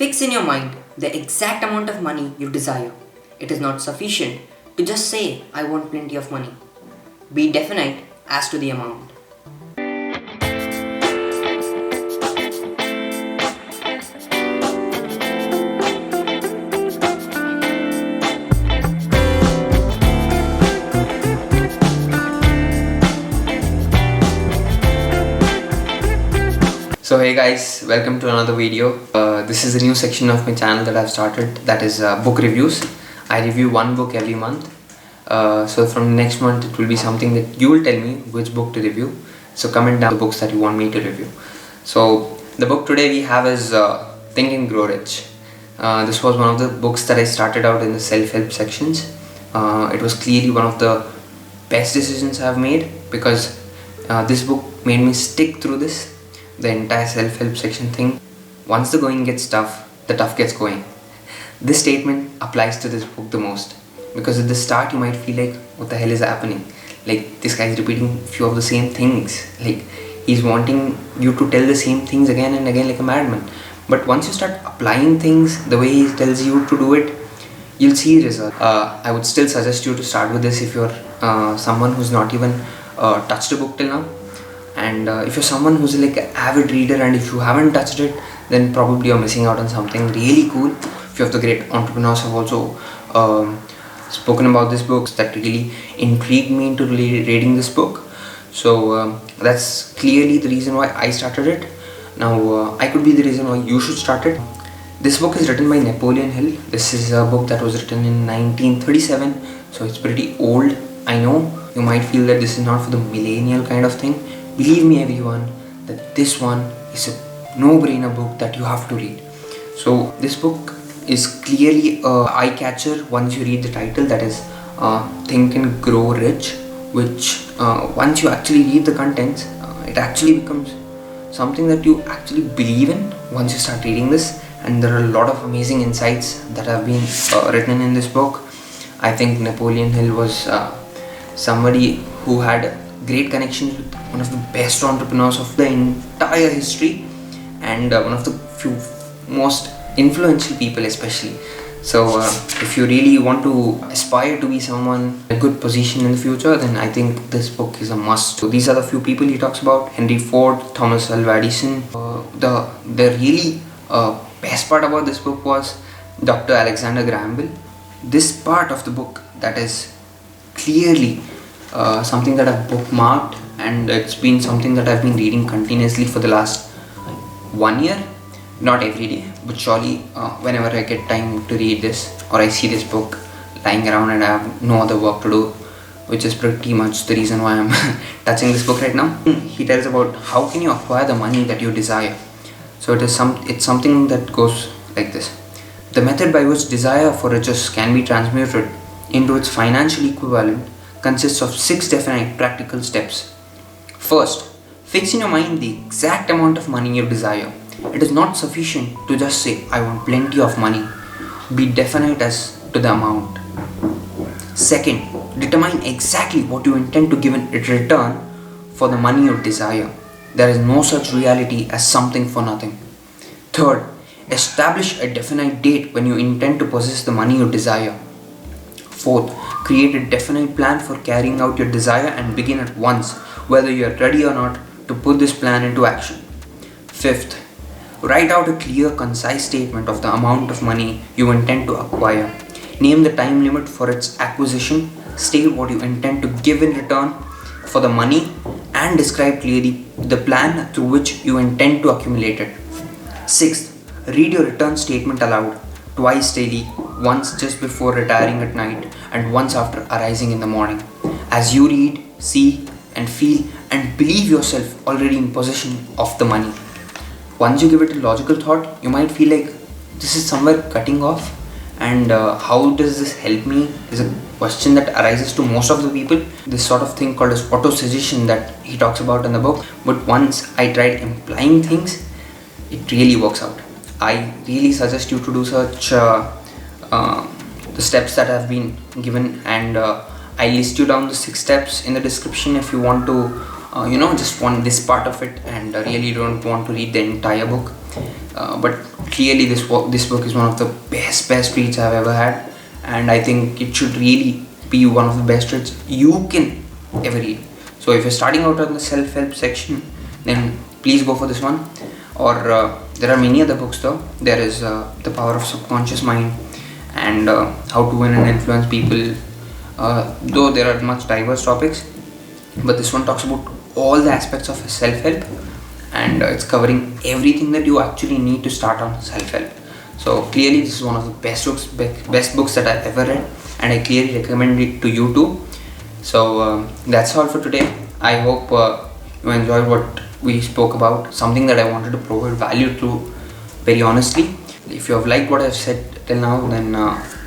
Fix in your mind the exact amount of money you desire. It is not sufficient to just say, I want plenty of money. Be definite as to the amount. So hey guys, welcome to another video. This is a new section of my channel that I've started, that is book reviews. I review one book every month. So from next month it will be something that you will tell me which book to review. So comment down the books that you want me to review. So the book today we have is Think and Grow Rich. This was one of the books that I started out in the self-help sections. It was clearly one of the best decisions I've made because this book made me stick through the entire self-help section thing. Once the going gets tough, the tough gets going. This statement applies to this book the most because at the start you might feel like, what the hell is happening? Like, this guy is repeating few of the same things. Like, he's wanting you to tell the same things again and again like a madman. But once you start applying things the way he tells you to do it, you'll see results. I would still suggest you to start with this if you're someone who's not even touched a book till now. And if you're someone who's like an avid reader and if you haven't touched it, then probably you're missing out on something really cool. A few of the great entrepreneurs have also spoken about this book that really intrigued me into reading this book. So that's clearly the reason why I started it. Now I could be the reason why you should start it. This book is written by Napoleon Hill. This is a book that was written in 1937, so it's pretty old. I know you might feel that this is not for the millennial kind of thing. Believe me everyone, that this one is a no-brainer book that you have to read. So this book is clearly an eye-catcher once you read the title, that is Think and Grow Rich, which once you actually read the contents, it actually becomes something that you actually believe in once you start reading this. And there are a lot of amazing insights that have been written in this book. I think Napoleon Hill was somebody who had great connections with one of the best entrepreneurs of the entire history and one of the few most influential people especially. So if you really want to aspire to be someone in a good position in the future, then I think this book is a must. So these are the few people he talks about: Henry Ford, Thomas Alva Edison. The really best part about this book was Dr. Alexander Graham Bell. This part of the book that is clearly something that I've bookmarked, and it's been something that I've been reading continuously for the last 1 year. Not every day, but surely whenever I get time to read this, or I see this book lying around and I have no other work to do, which is pretty much the reason why I'm touching this book right now. He tells about how can you acquire the money that you desire. So it's something that goes like this: the method by which desire for riches can be transmuted into its financial equivalent consists of 6 definite practical steps. First, fix in your mind the exact amount of money you desire. It is not sufficient to just say, I want plenty of money. Be definite as to the amount. Second, determine exactly what you intend to give in return for the money you desire. There is no such reality as something for nothing. Third, establish a definite date when you intend to possess the money you desire. Fourth, create a definite plan for carrying out your desire and begin at once, whether you are ready or not, to put this plan into action. Fifth, write out a clear, concise statement of the amount of money you intend to acquire. Name the time limit for its acquisition, state what you intend to give in return for the money, and describe clearly the plan through which you intend to accumulate it. Sixth, read your return statement aloud, twice daily, once just before retiring at night and once after arising in the morning. As you read, see and feel and believe yourself already in possession of the money. Once you give it a logical thought, you might feel like this is somewhere cutting off, and how does this help me is a question that arises to most of the people. This sort of thing called as auto-suggestion that he talks about in the book. But once I tried implying things, it really works out. I really suggest you to do such the steps that have been given, and I list you down the 6 steps in the description if you want to just want this part of it and really don't want to read the entire book. But clearly this book is one of the best reads I've ever had, and I think it should really be one of the best reads you can ever read. So if you're starting out on the self-help section, then please go for this one. Or there are many other books though. There is The Power of Subconscious Mind and How to Win and Influence People. Though there are much diverse topics, but this one talks about all the aspects of self-help, and it's covering everything that you actually need to start on self-help. So clearly this is one of the best books that I've ever read, and I clearly recommend it to you too. So that's all for today. I hope you enjoyed what we spoke about, something that I wanted to provide value to very honestly. If you have liked what I've said till now, then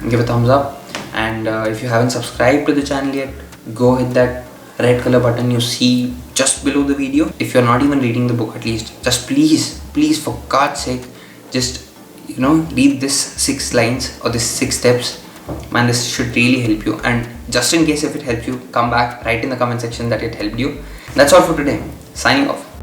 give a thumbs up, and if you haven't subscribed to the channel yet, go hit that red color button you see just below the video. If you're not even reading the book, at least just please for God's sake, just read this 6 lines or this 6 steps. Man, this should really help you, and just in case if it helps you, come back, write in the comment section that it helped you. That's all for today. Signing off.